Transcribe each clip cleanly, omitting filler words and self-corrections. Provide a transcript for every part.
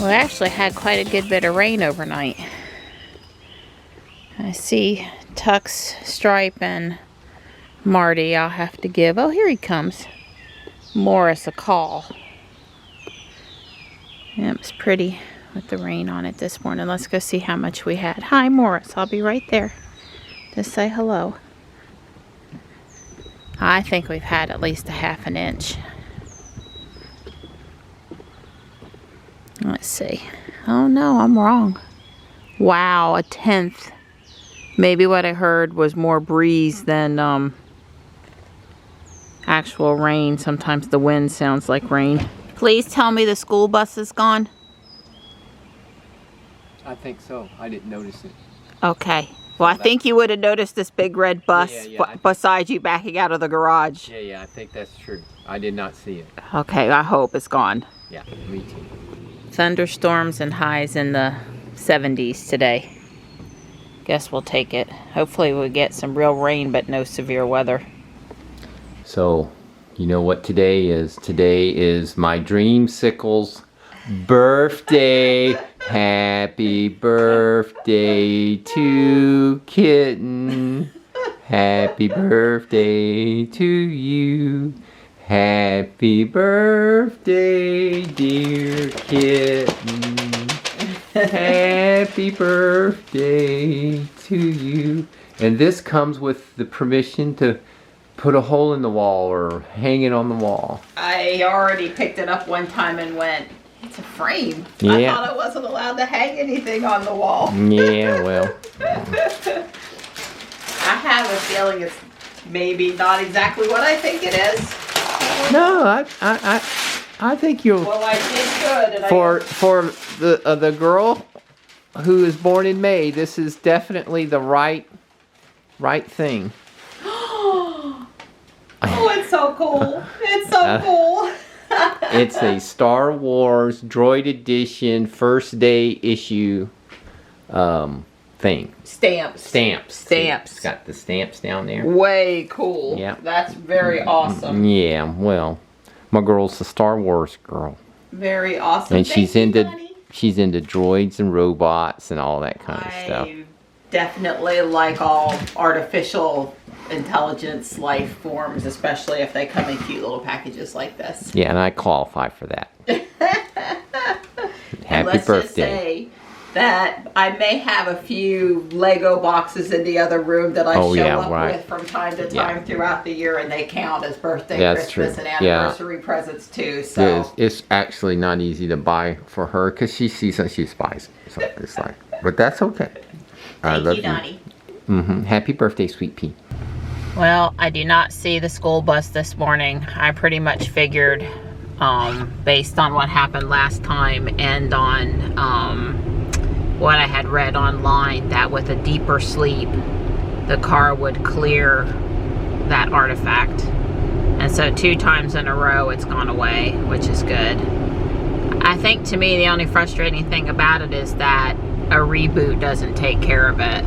We actually had quite a good bit of rain overnight. I see Tux, Stripe, and Marty. I'll have to give, oh, here he comes, Morris a call. Yeah, it was pretty with the rain on it this morning. Let's go see how much we had. Hi, Morris. I'll be right there to say hello. I think we've had at least a half an inch. Let's see. Oh no, I'm wrong. Wow, a tenth. Maybe what I heard was more breeze than actual rain. Sometimes the wind sounds like rain. Please tell me the school bus is gone. I think so. I didn't notice it. Okay. Well, I think you would have noticed this big red bus beside you backing out of the garage. Yeah, I think that's true. I did not see it. Okay, I hope it's gone. Yeah, me too. Thunderstorms and highs in the 70s today. Guess we'll take it. Hopefully we'll get some real rain, but no severe weather. So, you know what today is? Today is my dreamsicle's birthday. Happy birthday to Kitten. Happy birthday to you. Happy birthday, dear Kitten. Happy birthday to you. And this comes with the permission to put a hole in the wall or hang it on the wall. I already picked it up one time and went, it's a frame. Yeah. I thought I wasn't allowed to hang anything on the wall. Yeah, well. I have a feeling it's maybe not exactly what I think it is. No, I think you'll. Well, I did good. And For the girl who is born in May, this is definitely the right thing. Oh, it's so cool. It's so cool. It's a Star Wars Droid Edition first day issue thing. Stamps. It's got the stamps down there. Way cool. Yeah. That's very awesome. Yeah, well, my girl's a Star Wars girl. Very awesome. And she's into droids and robots and all that kind of stuff. I definitely like all artificial intelligence life forms, especially if they come in cute little packages like this. Yeah, and I qualify for that. Happy Let's birthday. Just say that I may have a few Lego boxes in the other room that I show up with from time to time throughout the year, and they count as birthday, Christmas, and anniversary presents too. So it's actually not easy to buy for her because she sees and she buys. So it's like, but that's okay. Thank you, Donnie. Happy birthday, sweet pea. Well, I do not see the school bus this morning. I pretty much figured, based on what happened last time and on what I had read online, that with a deeper sleep, the car would clear that artifact. And so 2 times in a row it's gone away, which is good. I think to me the only frustrating thing about it is that a reboot doesn't take care of it.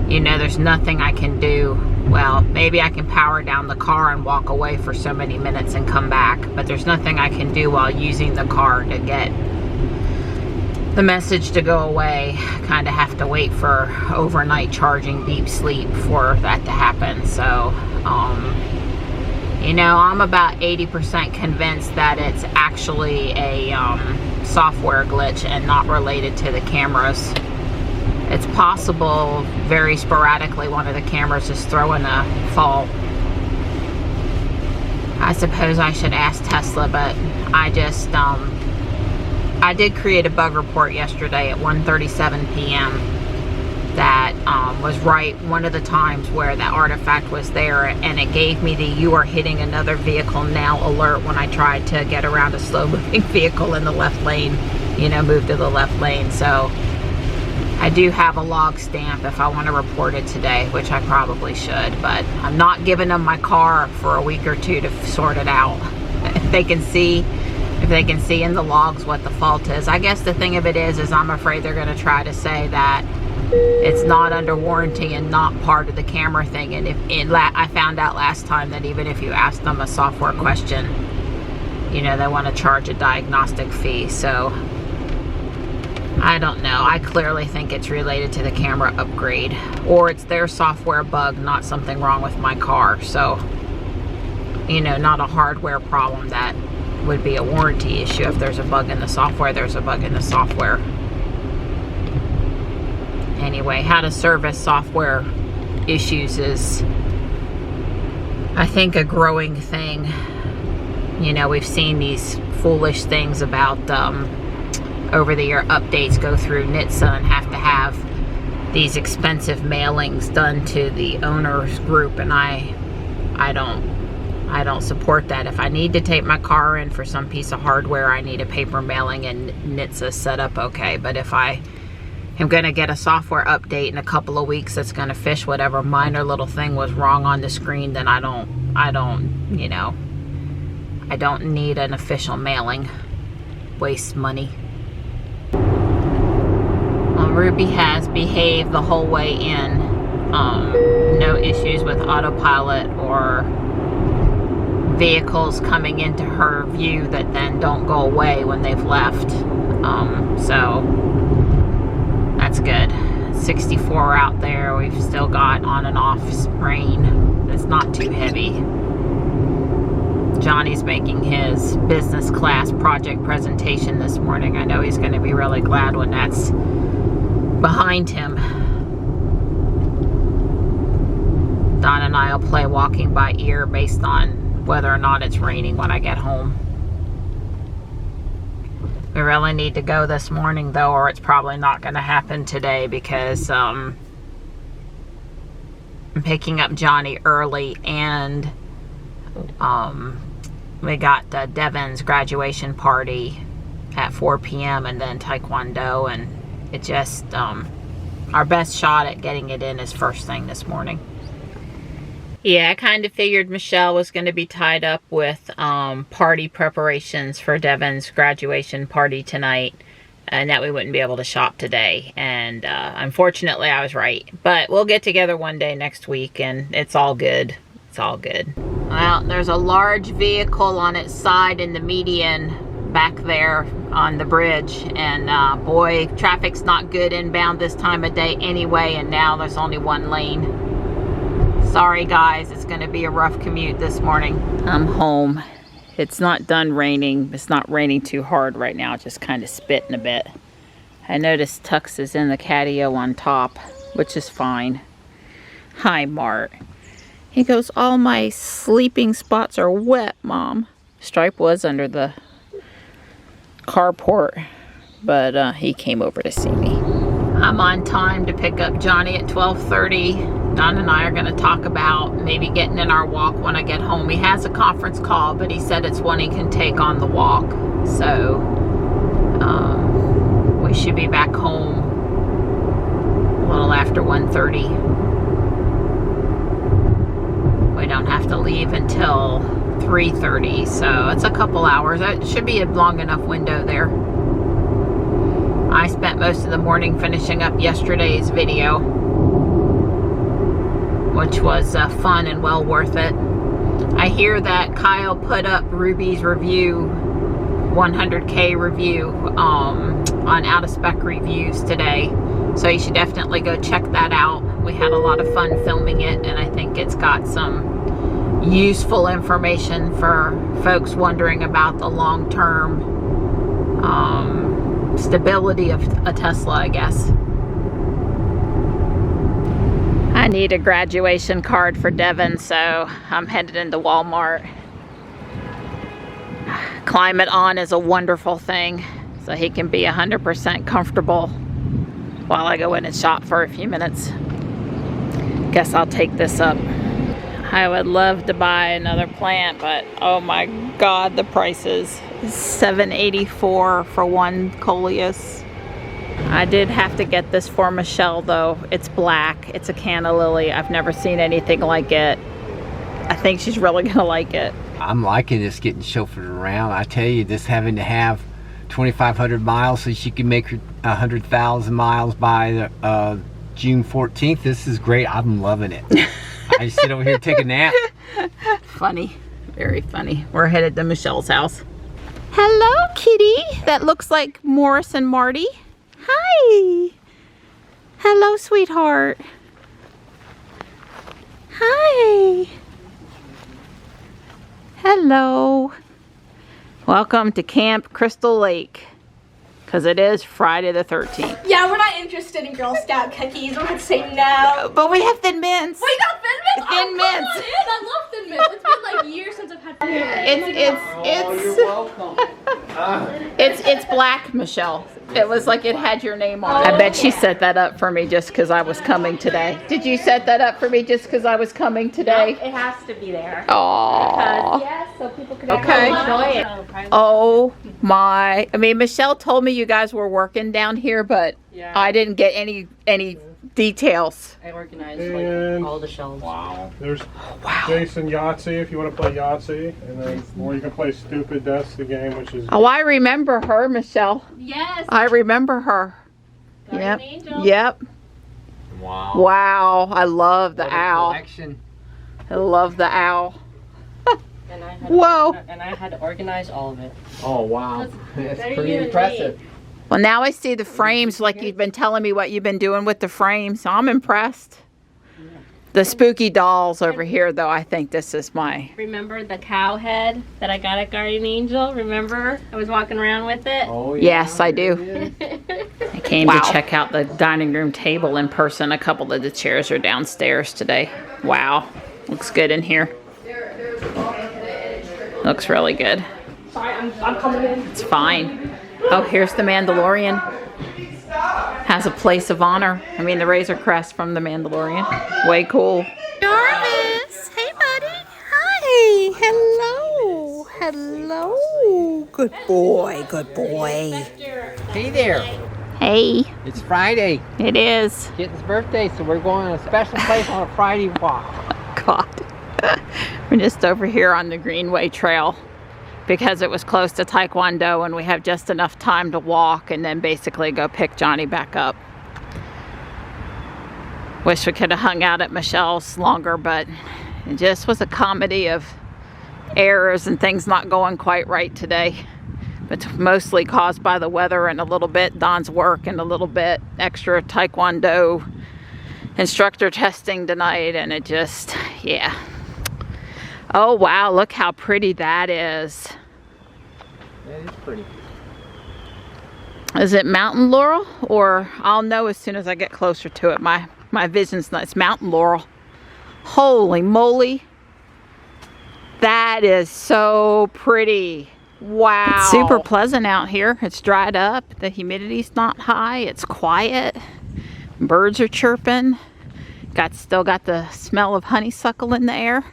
You know, there's nothing I can do. Well, maybe I can power down the car and walk away for so many minutes and come back, but there's nothing I can do while using the car to get the message to go away. I kind of have to wait for overnight charging deep sleep for that to happen. So, you know, I'm about 80% convinced that it's actually a software glitch and not related to the cameras. It's possible very sporadically one of the cameras is throwing a fault. I suppose I should ask Tesla, but I just, I did create a bug report yesterday at 1:37 p.m. that was right one of the times where that artifact was there, and it gave me the "you are hitting another vehicle now" alert when I tried to get around a slow moving vehicle in the left lane, you know, move to the left lane. So I do have a log stamp if I want to report it today, which I probably should, but I'm not giving them my car for a week or two to sort it out. If they can see in the logs what the fault is. I guess the thing of it is I'm afraid they're going to try to say that it's not under warranty and not part of the camera thing. And I found out last time that even if you ask them a software question, you know, they want to charge a diagnostic fee. So I don't know. I clearly think it's related to the camera upgrade, or it's their software bug, not something wrong with my car. So, you know, not a hardware problem. That would be a warranty issue. If there's a bug in the software, there's a bug in the software. Anyway, how to service software issues is, I think, a growing thing. You know, we've seen these foolish things about over-the-air updates go through NHTSA and have to have these expensive mailings done to the owners group, and I don't support that. If I need to take my car in for some piece of hardware, I need a paper mailing and NHTSA set up okay. But if I am going to get a software update in a couple of weeks that's going to fish whatever minor little thing was wrong on the screen, then I don't, you know, I don't need an official mailing. Waste money. Well, Ruby has behaved the whole way in. No issues with autopilot or vehicles coming into her view that then don't go away when they've left. So that's good. 64 out there. We've still got on and off rain. It's not too heavy. Johnny's making his business class project presentation this morning. I know he's going to be really glad when that's behind him. Don and I will play walking by ear based on whether or not it's raining when I get home. We really need to go this morning though, or it's probably not going to happen today, because I'm picking up Johnny early, and we got Devin's graduation party at 4 p.m. and then Taekwondo, and it just, our best shot at getting it in is first thing this morning. Yeah, I kind of figured Michelle was going to be tied up with party preparations for Devin's graduation party tonight, and that we wouldn't be able to shop today. And unfortunately, I was right. But we'll get together one day next week, and it's all good. It's all good. Well, there's a large vehicle on its side in the median back there on the bridge, and boy, traffic's not good inbound this time of day anyway, and now there's only one lane. Sorry guys, it's going to be a rough commute this morning. I'm home. It's not done raining. It's not raining too hard right now, just kind of spitting a bit. I noticed Tux is in the catio on top, which is fine. Hi, Mart. He goes, all my sleeping spots are wet, Mom. Stripe was under the carport, but he came over to see me. I'm on time to pick up Johnny at 12:30. Don and I are going to talk about maybe getting in our walk when I get home. He has a conference call, but he said it's one he can take on the walk. So we should be back home a little after 1:30. We don't have to leave until 3:30, so it's a couple hours. It should be a long enough window there. I spent most of the morning finishing up yesterday's video, which was fun and well worth it. I hear that Kyle put up Ruby's review, 100K review, on Out of Spec Reviews today. So you should definitely go check that out. We had a lot of fun filming it, and I think it's got some useful information for folks wondering about the long-term stability of a Tesla, I guess. I need a graduation card for Devin, so I'm headed into Walmart. Climate On is a wonderful thing, so he can be 100% comfortable while I go in and shop for a few minutes. Guess I'll take this up. I would love to buy another plant, but oh my God, the prices. $7.84 for one coleus. I did have to get this for Michelle though. It's black. It's a canna lily. I've never seen anything like it. I think she's really gonna like it. I'm liking this getting chauffeured around. I tell you, this having to have 2,500 miles so she can make her 100,000 miles by June 14th. This is great. I'm loving it. I just sit over here and take a nap. Funny. Very funny. We're headed to Michelle's house. Hello, kitty. That looks like Morris and Marty. Hi. Hello, sweetheart. Hi. Hello. Welcome to Camp Crystal Lake. Because it is Friday the 13th. Yeah, we're not interested in Girl Scout cookies. We're going to say no. But we have Thin Mints. Wait, not Thin Mints? Thin Mints. Come on in. I love Thin Mints. It's been like years since I've had Thin Mints. It's black, Michelle. It was like it had your name on it. I bet she set that up for me just because I was coming today. Did you set that up for me just because I was coming today? It has to be there. Oh. Yes, so people can Okay. enjoy it. Oh my! I mean, Michelle told me you guys were working down here, but I didn't get any details. I organized like all the shelves. Wow. There's Jason Yahtzee if you want to play Yahtzee, and then or you can play Stupid. That's the game, which is. Oh, I remember her, Michelle. Yes. I remember her. Guardian Yep. Angel. Yep. Wow. Wow! I love the What a owl. collection. I love the owl. And I had Whoa. And I had to organize all of it. Oh wow. That's very pretty unique. impressive. Well, now I see the frames like you've been telling me what you've been doing with the frames. So I'm impressed. The spooky dolls over here, though, I think this is my... Remember the cow head that I got at Guardian Angel? Remember? I was walking around with it. Oh yeah. Yes, I do. I came to check out the dining room table in person. A couple of the chairs are downstairs today. Wow. Looks good in here. Looks really good. Sorry, I'm coming in. It's fine. Oh, here's the Mandalorian. Has a place of honor. I mean, the Razor Crest from the Mandalorian. Way cool. Jarvis! Hey, buddy. Hi. Hello. Hello. Good boy. Good boy. Hey there. Hey. It's Friday. It is. Kitten's birthday, so we're going to a special place on a Friday walk. God. We're just over here on the Greenway Trail because it was close to Taekwondo and we have just enough time to walk and then basically go pick Johnny back up. Wish we could have hung out at Michelle's longer, but it just was a comedy of errors and things not going quite right today. But mostly caused by the weather and a little bit Don's work and a little bit extra Taekwondo instructor testing tonight, and it just, yeah. Oh wow, look how pretty that is. That is pretty. Is it mountain laurel? Or I'll know as soon as I get closer to it. My vision's not, it's mountain laurel. Holy moly. That is so pretty. Wow. It's super pleasant out here. It's dried up. The humidity's not high. It's quiet. Birds are chirping. Still got the smell of honeysuckle in the air.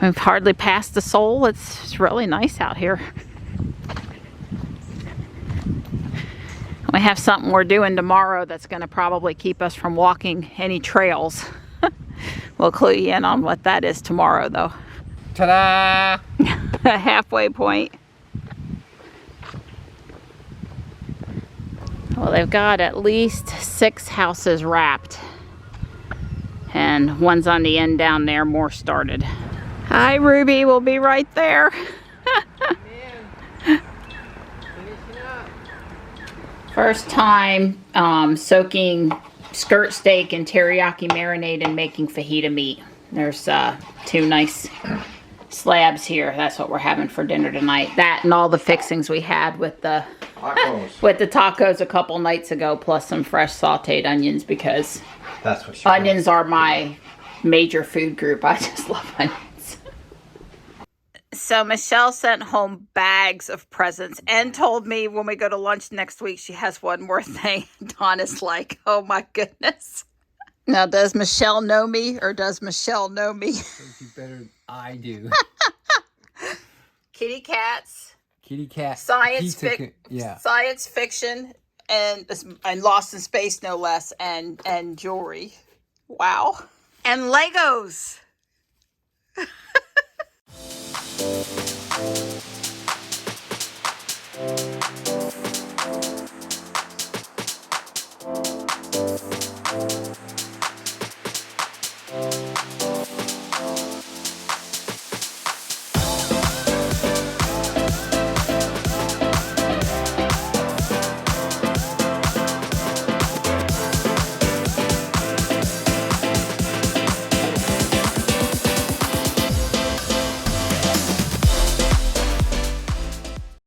We've hardly passed the Soul. It's really nice out here. We have something we're doing tomorrow that's going to probably keep us from walking any trails. We'll clue you in on what that is tomorrow, though. Ta-da! A halfway point. Well, they've got at least 6 houses wrapped. And one's on the end down there, more started. Hi, Ruby, we'll be right there. First time soaking skirt steak in teriyaki marinade and making fajita meat. There's 2 nice slabs here. That's what we're having for dinner tonight. That and all the fixings we had with the tacos a couple nights ago, plus some fresh sauteed onions, because That's what onions are my major food group. I just love onions. So Michelle sent home bags of presents and told me when we go to lunch next week she has one more thing. Dawn is like, oh my goodness. Now, does Michelle know me or does Michelle know me? I do. Kitty cats. Kitty cat. Science fiction and Lost in Space, no less, and jewelry. Wow. And Legos.